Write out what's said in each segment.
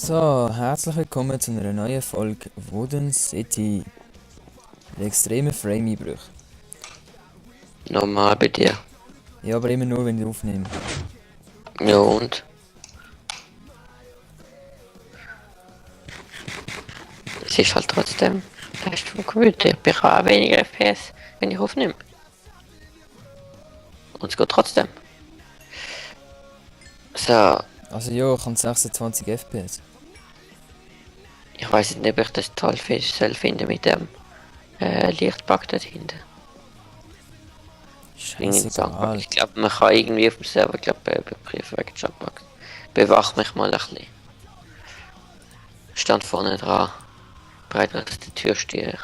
So, herzlich willkommen zu einer neuen Folge Wooden City. Mit extremen Frame-Einbrüchen. Normal bei dir. Ja, aber immer nur, wenn ich aufnehme. Ja und? Es ist halt trotzdem Test vom Computer. Ich bekomme auch weniger FPS, wenn ich aufnehme. Und es geht trotzdem. So, Also ja, ich habe 26 FPS. ich weiß nicht, ob ich das toll soll finden mit dem Lichtbug dort hinten. Scheißegal. Ich glaube, man kann irgendwie auf dem Server überprüfen wegen Jumpbug. Bewach mich mal ein bisschen. Stand vorne dran. Bereit als der Türsteher.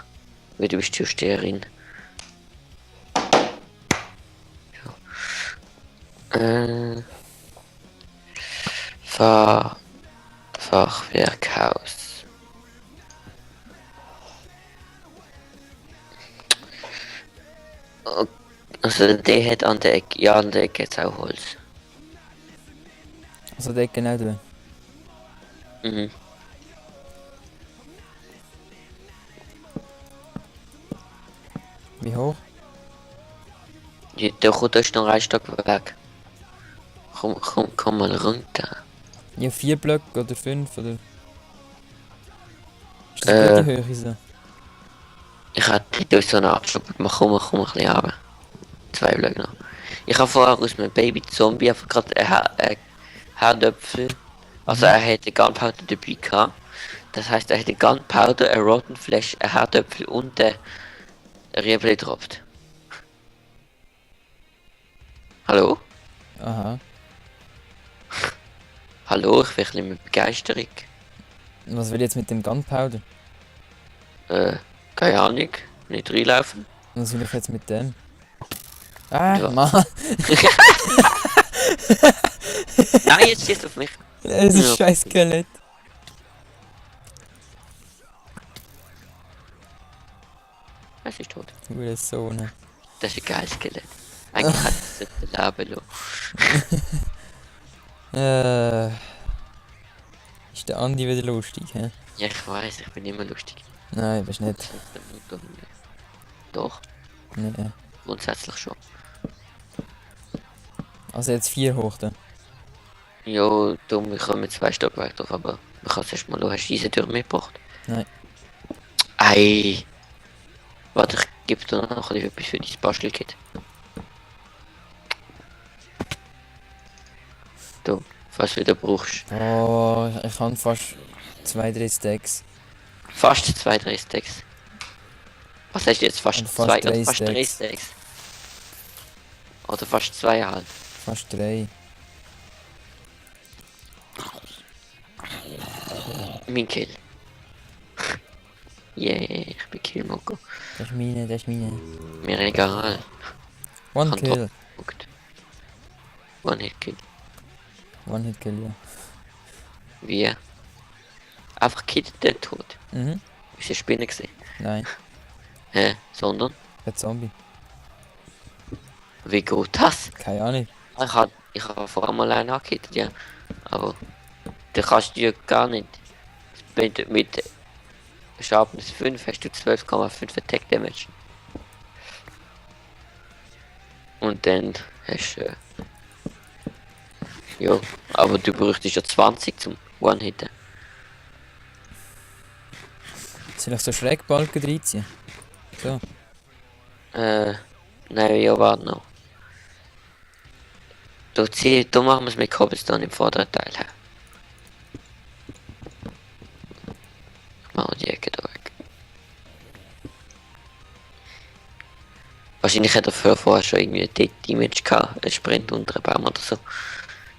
Wie du bist Türsteherin. Fachwerkhaus. Also der hat an der Ecke, ja an der Ecke jetzt auch Holz. Also der genau drin. Mhm. Wie hoch? Ja, der kommt erst noch ein Stockwerk. Komm mal runter. Ja, 4 Blöcke oder 5 oder... Ist das eine gute Höhe so? Ich hatte durch so eine Abschluss gemacht, komm ein bisschen runter. 2 Blöcke noch. Ich habe vorher aus meinem Baby-Zombie einfach gerade einen Herdöpfel. Also er hätte Gunpowder dabei gehabt. Das heißt, er hätte Gunpowder, ein Rotten Flash, ein Herdöpfel und ein Riebel gedroppt. Hallo? Aha. Hallo, ich will ein bisschen mit Begeisterung. Und was will ich jetzt mit dem Gunpowder? Keine Ahnung. Nicht reinlaufen. Was will ich jetzt mit dem? Ah, Ja. Mann! Nein, jetzt schießt auf mich. Das ist Ja. ein scheiß Skelett. Es ist tot. Du willst so, ne? Das ist ein geiles Skelett. Eigentlich hat es leben lassen. Ist der Andi wieder lustig, hä? Ja, ich weiß, ich bin immer lustig. Nein, bist nicht. Doch, Nee. grundsätzlich schon. Also jetzt 4 hoch dann. Jo, du, wir kommen 2 Stockwerke drauf, aber man kann es erst mal schauen. Hast du diese Tür mitgebracht? Nein. Ei! Warte, ich gebe dir noch ein bisschen etwas für dein Bastelkit. Du, was du wieder brauchst. Oh, ich habe fast 2-3 Stacks. Fast 2-3 Stacks. Was hast du jetzt? Fast Und 2 fast 3 oder fast 3 Stacks. Stacks? Oder fast 2 halt. Fast 3. Mein Kill. Yeah, ich bin Killmoko. Das ist meine, das ist meine. Mir egal. One Kann Kill. Guckt. One-Hit-Kill. One Hit Kill, ja. Wie? Einfach Kid der tot. Mhm. Ist eine Spinne gesehen? Nein, Hä? Sondern? ein Zombie. Wie geht das? Keine Ahnung. Ich hab vor allem einen angehittet, ja. Aber da kannst du ja gar nicht. Mit Sharpness 5 hast du 12,5 Attack Damage. Und dann hast du. Ja, aber du bräuchtest ja 20 zum One-Hitten. Soll ich so Schrägbalken reinziehen? So. Nein, ja, warte noch. Da machen wir es mit Cobblestone im vorderen Teil. He. Ich mache die Ecke da weg. Wahrscheinlich hat er vorher schon irgendwie ein Damage gehabt, ein Sprint unter einem Baum oder so.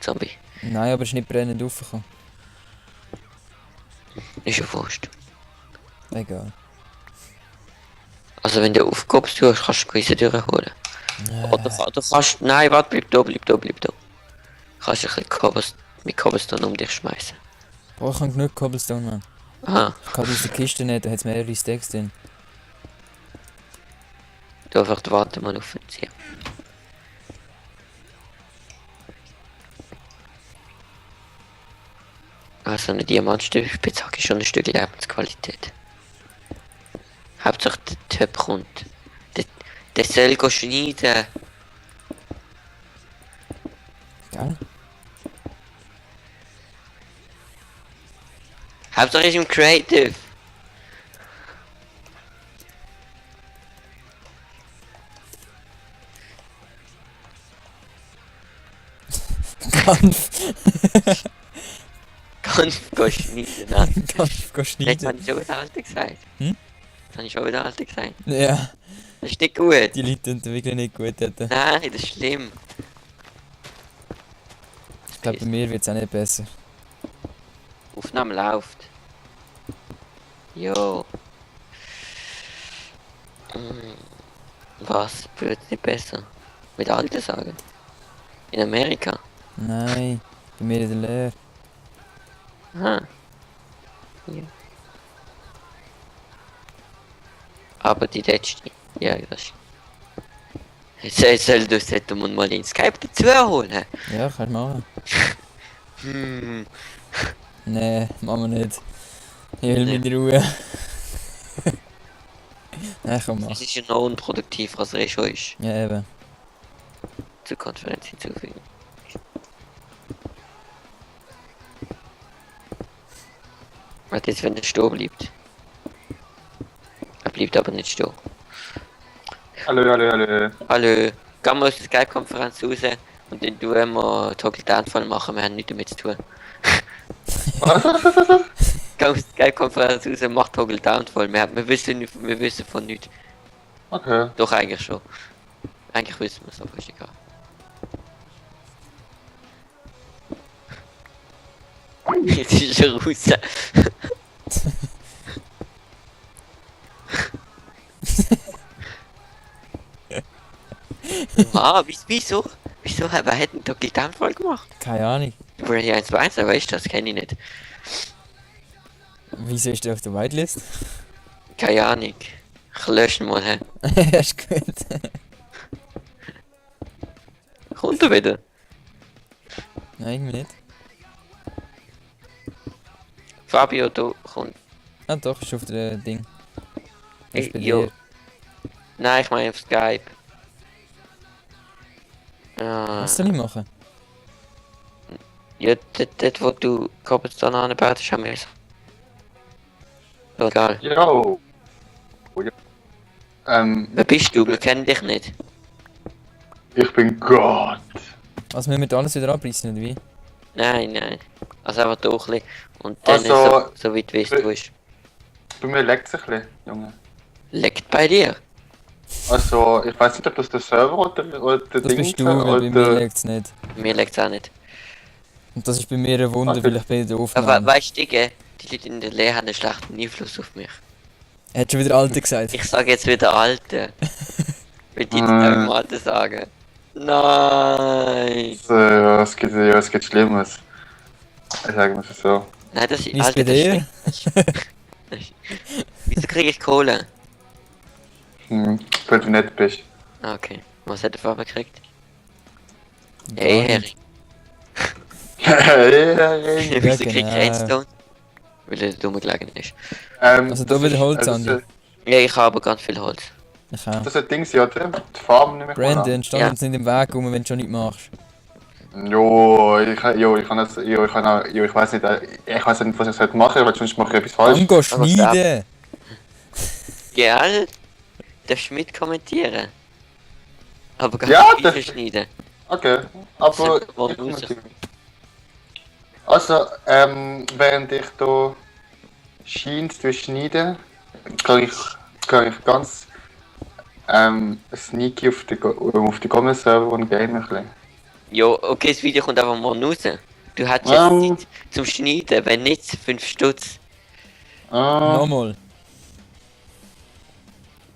Zombie. Nein, aber es ist nicht brennend raufgekommen. Ist ja wurscht. Egal. Also wenn du aufgibst, kannst du gewisse Türen holen. Oder kannst. Nein, warte, bleib da. Kannst ein bisschen mit Cobblestone um dich schmeißen. Boah, ich habe genug Cobblestone, Mann. Aha, Ich kann aus der Kiste nicht, da hat es mehrere Stacks drin. du einfach warten mal auf den Ziel. so eine Diamantspitzhacke ist schon ein Stück Lebensqualität. Hauptsache der Typ kommt. Der soll go schneiden. Geil. Hauptsache ist im Creative. Kampf. Kannst go schneiden, ne? Kampf, go Jetzt schneiden. habe ich schon wieder Alte gesagt. Hm? Jetzt habe ich schon wieder Alte gesagt. Ja, Das ist nicht gut. die Leute tun wirklich nicht gut hätten. Nein, das ist schlimm. Ich glaube, bei mir wird es auch nicht besser. Aufnahme läuft. Jo. Was? Wird nicht besser? Mit Alten sagen? In Amerika? Nein, bei mir in der Lehre. Aha. Ja. Aber die letzte. Ja, das ist. Sollte man mal in Skype dazu holen. Ja, kannst du machen. Hm. Nee, machen wir nicht. Ich will Nee. meine Ruhe. Nein, komm, mach. Es ist ja noch unproduktiver als er schon ist. Ja, eben. Zur Konferenz hinzufügen. Warte jetzt, wenn er stehen bleibt. Er bleibt aber nicht stehen. Hallo, hallo, hallo. Hallo, gehen wir aus der Skype-Konferenz raus und dann tun wir Toggle-Downfall machen, wir haben nichts damit zu tun. Gehen aus der Skype-Konferenz raus, mach Toggle-Downfall, wir wissen von nichts. Okay. Doch, eigentlich schon. Eigentlich wissen wir es, aber ist egal. Jetzt ist er raus. Wieso? Wieso? Wer hat einen Toggle-Downfall gemacht? Keine Ahnung. Brain 1 1, aber weißt du, das kenne ich nicht. Wieso ist der auf der Whitelist? Keine Ahnung. Ich lösche ihn mal, hä? Ja, ist gut. Kommt er wieder? Nein, irgendwie nicht. Fabio, du kommt. Ah doch, ist auf der Ding. Ist bei Jo. dir. Nein, ich meine auf Skype. Ah, Was soll ich machen? ja, dort wo du Cobblestone angebaut hast, haben wir es. So, egal. Yo. Wer bist du? Wir kennen dich nicht. Ich bin Gott. Also wir müssen alles wieder abreißen, oder wie? Nein. Also einfach durch ein bisschen. Und dann Also, so weit wie es du bist. Bei mir leckt es ein bisschen, Junge. Leckt bei dir. Also, ich weiß nicht, ob das der Server oder der Das Ding bist du, weil bei mir liegt es nicht. Mir leckt es auch nicht. Und das ist bei mir ein Wunder, Okay. weil ich bin in der Aber Aufnahme. weißt du, die Leute in der Lehre haben einen schlechten Einfluss auf mich. Er hat schon wieder Alte gesagt. Ich sage jetzt wieder Alte. Wenn die das Mm. auch Alte sagen. Nein! Es gibt Schlimmes. Ich sage mal so. Nein, das ist Wie ist es bei das dir? stimmt. Wieso kriege ich Kohle? Weil du nett bist. Ah, okay. Was hat der Farbe gekriegt? Gar Ey, nicht. Ähm, Wieso kriegt genau. er Redstone? Weil er dumm gelegen ist. Also da das wieder ist- Holz, also Andi. Ja, ich habe ganz viel Holz. Ich auch. Das ist ein Ding, ja, die Farm nicht mehr. Brandon, stand Ja. uns nicht im Weg rum, wenn du schon nichts machst. Ich kann das, ich weiß nicht, ich weiß nicht, was ich sollte machen, weil sonst mache ich etwas falsch. Dann geh schneiden! Gell? Darfst du mit kommentieren? Aber gar Ja, nicht das- Videos schneiden. Okay, aber Sag mal ich raus. also, während ich da Scheins schneiden, kann ich ganz sneaky auf die Common-Server und game ein bisschen. Ja, okay, das Video kommt einfach mal raus. Du hast jetzt Zeit zum Schneiden, wenn nicht 5 Stutz. Nochmal.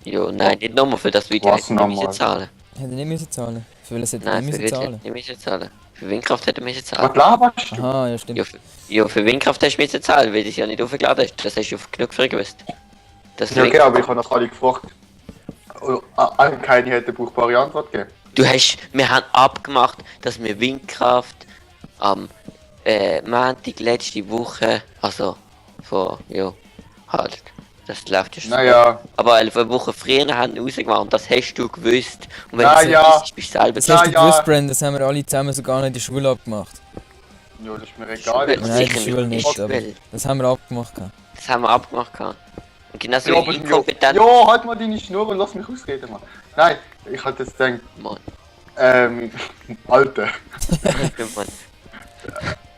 Ja, nein, nicht nochmal für das Video. Was hätte ich nicht nochmal? müssen zahlen. Hätte er nicht müssen zahlen. Für welches hätte er Nein, nicht für müssen Video zahlen? hätte ich nicht müssen zahlen. Für Windkraft hätte ich müssen Was zahlen. laberst du? Aha, ja stimmt. Ja, für Windkraft hast du müssen zahlen, weil du es ja nicht aufgeladen hast. Das hast du genug früh gewusst. Das Ja, okay, aber ich habe noch alle gefragt. Keine hätte eine brauchbare Antwort gegeben. wir haben abgemacht, dass wir Windkraft am Montag letzte Woche, also halt, das läuft ja schon. Naja, Aber eine Woche früher haben wir rausgemacht und das hast du gewusst. Und wenn Na du es ja. nicht bist du selber Das hast du ja. gewusst, Brandon, das haben wir alle zusammen sogar noch in der Schule abgemacht. ja, das ist mir egal. Nein, Nein, sicher die Schule nicht. nicht, aber das haben wir abgemacht. gehabt. Das haben wir abgemacht. gehabt. Und genauso Ja, wie aber inkompetent. ja, halt mal deine Schnur und lass mich ausreden, Mann. Nein, ich hatte jetzt gedacht, Mann. Alter. Mann.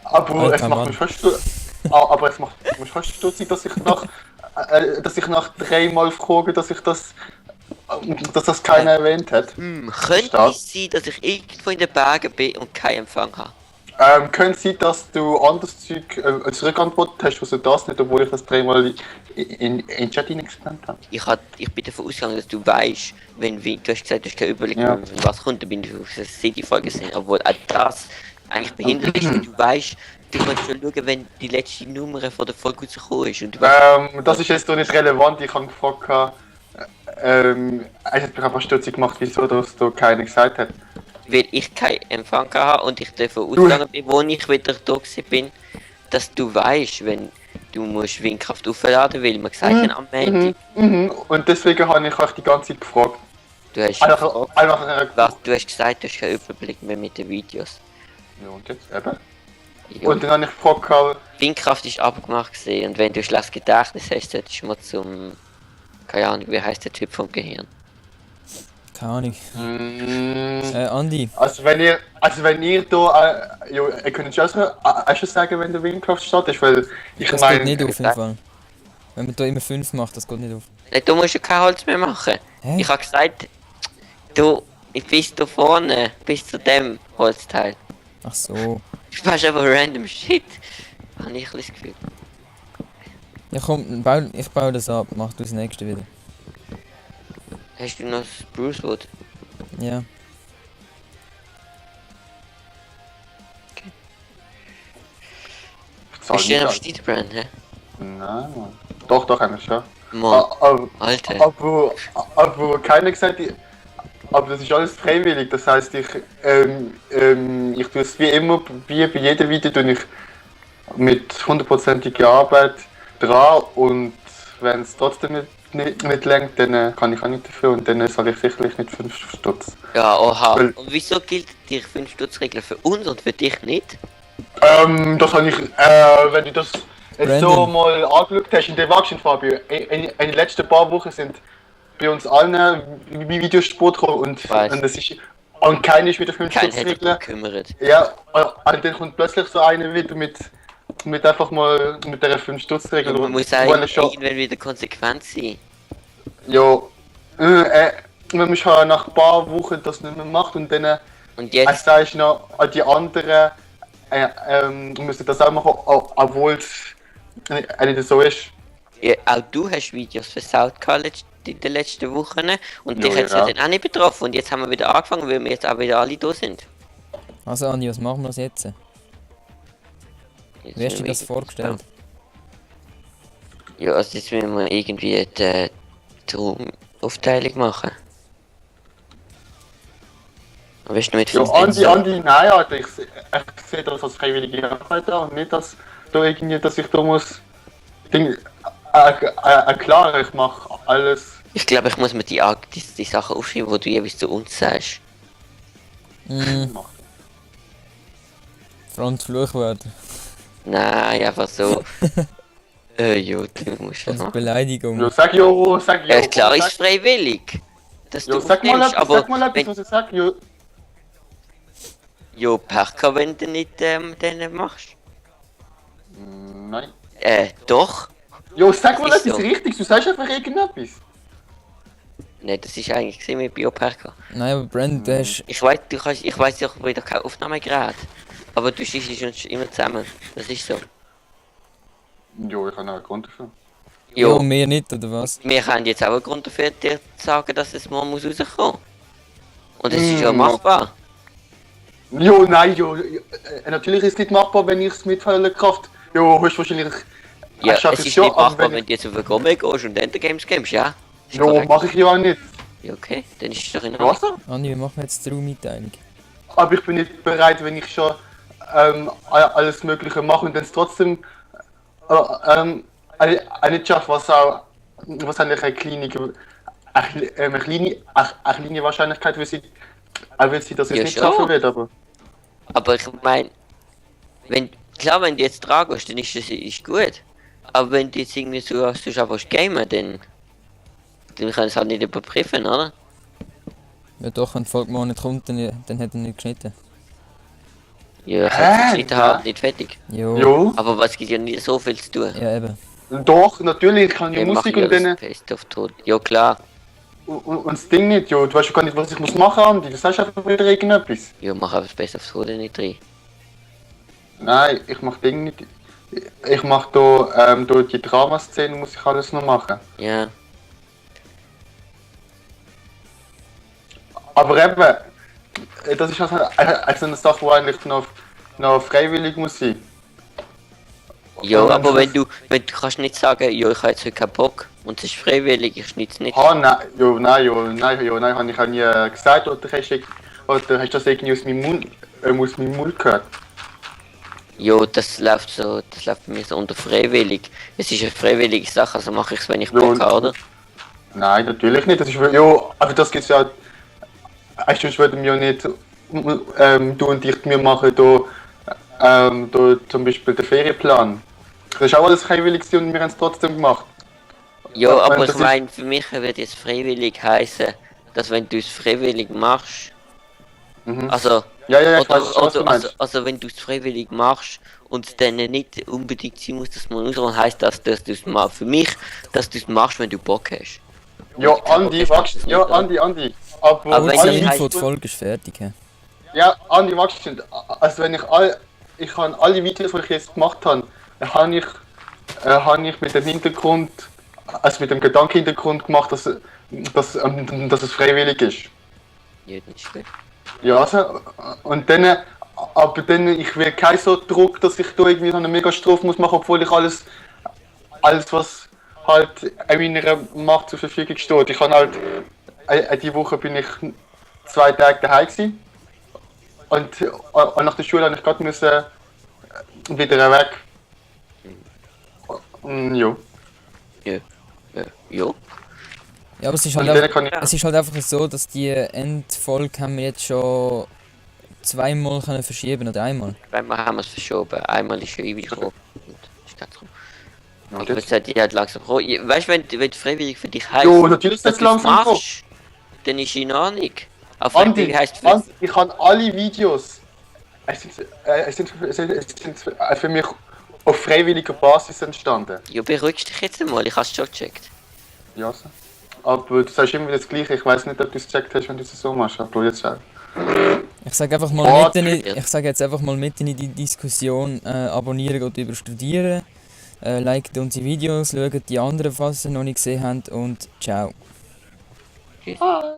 Aber Alter es macht Mann. mich fast aber es macht mich fast stutzig, dass ich nach 3-mal frage, dass das keiner erwähnt hat. Könnte Stark. es sein, dass ich irgendwo in den Bergen bin und keinen Empfang habe? Könnte sein, dass du anderes Zeug zurückantwortet hast, was du das nicht, obwohl ich das 3-mal in den Chat hineingesendet habe. Ich bin davon ausgegangen, dass du weißt, du hast gesagt, du hast keine Überlegung, Ja. was kommt, dann bin ich auf der City-Folge gesehen, obwohl auch das eigentlich behindert ist, weil du weißt, du kannst schon schauen, wenn die letzte Nummer von der Folge rausgekommen ist und du weißt, Das ist jetzt doch nicht relevant, ich habe gefragt, es hat mich einfach stutzig gemacht, wieso das da keiner gesagt hat. weil ich keinen Empfang habe und ich davon ausgegangen bin, wo ich wieder da gewesen bin, dass du weißt, wenn du musst Windkraft aufladen, weil man gesagt hat am Montag, Und deswegen habe ich euch die ganze Zeit gefragt. du hast Einfach du hast gesagt, du hast keinen Überblick mehr mit den Videos. ja, und jetzt eben. Ja. Und dann habe ich gefragt, Windkraft ist abgemacht gesehen und wenn du ein schlechtes Gedächtnis hast, solltest du mal zum, keine Ahnung, wie heißt der Typ vom Gehirn? Keine Ahnung. Andi, also wenn ihr da, ihr könnt schon sagen, wenn der Windkraft startet, weil ich das geht meine, nicht auf jeden Fall. Wenn man da immer 5 macht, das geht nicht auf. Nein, du musst ja kein Holz mehr machen. Hä? Ich habe gesagt, ich bis da vorne, bis zu dem Holzteil. Ach so. Du machst aber random Shit. Habe ich ein bisschen das Gefühl. Ja komm, ich baue das ab, mach du das nächste wieder. Hast du noch das Bruce Wood? Ja. ich zahle Bist du denn auf nicht. Steedbrand, hä? Nein, Mann. Doch, eigentlich schon. Mann, Aber, Alter. aber keiner gesagt, aber das ist alles freiwillig, das heißt, ich tue es wie immer, wie bei jedem Video, tue ich mit 100%iger Arbeit dran und wenn es trotzdem nicht lenkt, dann kann ich auch nicht dafür und dann soll ich sicherlich nicht 5 Stutz. Ja, oha. Weil- Und wieso gilt die 5-Stutz-Regel für uns und für dich nicht? Das habe ich, wenn du das jetzt so Brandon. mal angeschaut hast, in der Wagen, Fabio, in den letzten paar Wochen sind bei uns allen Videos Sport gekommen und Weiß. das ist und keiner ist mit der Keiner hat sich 5-Stutz-Regel. gekümmert. Ja, und dann kommt plötzlich so einer wieder mit einfach mal mit der 5-Stutz-Regel. Man muss wo er eigentlich schon, irgendwann wieder konsequent sein. ja, man muss halt nach ein paar Wochen das nicht mehr macht und dann Und jetzt, sagst du noch an die anderen müssen das auch machen, obwohl es nicht so ist. ja, auch du hast Videos versaut gehabt in den letzten Wochen und Ja, dich hat es ja. ja dann auch nicht betroffen und jetzt haben wir wieder angefangen, weil wir jetzt auch wieder alle da sind. Also Andi, was machen wir das jetzt? Jetzt Wie hast du müssen dir wir das vorgestellt? Ja, also jetzt müssen wir irgendwie die Raumaufteilung machen. Aber weißt du mit Ja, 5 Andi, nein, Alter, ich sehe das als freiwillige Arbeit an und nicht, dass ich da muss. Klar, ich mache alles. Ich glaube, ich muss mir die Sachen aufschreiben, die du jeweils zu uns sagst. Frontfluchwörter. Nein, einfach so. Ja, du musst das Als machen. Beleidigung. Ja, sag jo. Ja, klar, ist freiwillig. Dass Ja, du sag mal aufnimmst, etwas, aber sag mal etwas, wenn, was ich sag, jo. ja, Pech gehabt, wenn du nicht den machst. Nein. Doch. Jo, sag mal Ist etwas so. Richtiges, du sagst einfach irgendetwas. Nein, das ist eigentlich gesehen mit Bio-Pech gehabt. Nein, aber Brandon, du hast... Ich weiß ja auch wieder kein Aufnahmegerät. Aber du schießt uns immer zusammen. Das ist so. Jo, ich habe noch einen Grund dafür. Ja, Jo, mehr nicht, oder was? wir haben jetzt auch einen Grund dafür, dir zu sagen, dass es mal muss rauskommen. Und es ist ja machbar. Jo, nein, natürlich ist es nicht machbar, wenn ich es mit voller Kraft. Jo, höchstwahrscheinlich. Ja, ich schaff es ist schon, nicht aber machbar, wenn du jetzt auf eine Gomme gehst und Endergames games, ja? Ist Jo, korrekt. mache ich ja auch nicht. Ja, okay, dann ist es doch in Ordnung. Was? Andi, wir machen jetzt die Raumeinteilung. Aber ich bin nicht bereit, wenn ich schon alles Mögliche machen und dann es trotzdem nicht schafft, was eigentlich eine kleine Wahrscheinlichkeit will sie, dass es Ja, nicht schon. schaffen wird, aber Aber ich meine, klar, wenn du jetzt dran gehst, dann ist gut. Aber wenn du jetzt irgendwie so hast, du einfach gamen, dann können sie es halt nicht überprüfen, oder? Ja doch, wenn die Folge morgen nicht kommt, dann hat er nicht geschnitten. Ja, ich Hä? hätte geschnitten Ja. halt nicht fertig. Jo. jo, Aber was gibt ja nicht so viel zu tun. Ja eben. doch, natürlich, ich kann ja Wir Musik machen und ja dann das Best of Tod. Ja klar. und das Ding nicht, jo, du weißt ja gar nicht, was ich muss machen, Andi, du sagst einfach wieder irgendetwas. Ja, mach aber das Best of Tod nicht rein. Nein, ich mach Ding nicht. Ich mach da die Dramaszene, muss ich alles noch machen. Ja. Aber eben, das ist also eine Sache, die eigentlich noch freiwillig muss sein. Ja, Und aber das- wenn du kannst nicht sagen, ja, ich habe jetzt heute keinen Bock und es ist freiwillig, ich schneide es nicht. Nein, habe ich auch nie gesagt, oder hast du das irgendwie aus meinem Mund gehört? Ja, das läuft bei mir so unter freiwillig. Es ist eine freiwillige Sache, also mache ich es, wenn ich Ja, Bock habe, oder? Nein, natürlich nicht. Das ist, ja, aber das gibt's ja. Sonst würden wir ja nicht du und ich mir machen da zum Beispiel den Ferienplan. Das ist auch alles freiwillig gewesen und wir haben es trotzdem gemacht. Ja, Weil aber das ich ist- meine, für mich wird jetzt freiwillig heißen, dass wenn du es freiwillig machst, Mhm. also, Ja, ich weiß schon, was du meinst. also wenn du es freiwillig machst und es dann nicht unbedingt sein muss, dass man rauskommt, heisst das, dass du es mal für mich, dass du es machst, wenn du Bock hast. Ja, ich kann Andi, auch wachst nicht, ja, oder? Andi. Aber Aber wenn Kurze die Info, heißt- die Folge ist fertig. He? ja, Andi, wachst also wenn ich habe alle Videos, die ich jetzt gemacht habe, habe ich mit dem Hintergrund, also mit dem Gedankenhintergrund gemacht, dass es freiwillig ist. Ja, das ist gut. Ja, also, und dann, aber dann, ich will keinen so Druck, dass ich da irgendwie so eine mega Strophe muss machen, obwohl ich alles was halt in meiner Macht zur Verfügung steht. Ich habe halt, die Woche bin ich 2 Tage daheim gewesen. Und nach der Schule habe ich gerade müssen wieder weg. Ja. Ja. Ja, aber es ist Und halt, dann kann ich. es ist halt einfach so, dass die Endfolge haben wir jetzt schon zweimal können verschieben oder einmal. Einmal haben wir es verschoben, einmal ist ja ewig gekommen. Und ist ganz rum. Und Aber jetzt- jetzt hat die halt langsam gekommen. Weißt du, wenn freiwillig für dich heisst, Jo, natürlich ist dass das du es langsam gekommen. machst, dann ist in Ordnung. Aber Andi, freiwillig heisst Andi, ich habe alle Videos. Es sind für mich auf freiwilliger Basis entstanden. ja, beruhigst dich jetzt einmal, ich hab's schon gecheckt. Ja, so. Aber du sagst immer das Gleiche. Ich weiß nicht, ob du es gecheckt hast, wenn du es so machst. Aber jetzt auch. Ich sage einfach mal Oh, ich sage jetzt einfach mal mitten in die Diskussion, abonnieren oder über studieren, liket unsere Videos, schaut die anderen, was ihr noch nicht gesehen habt und ciao. Tschüss.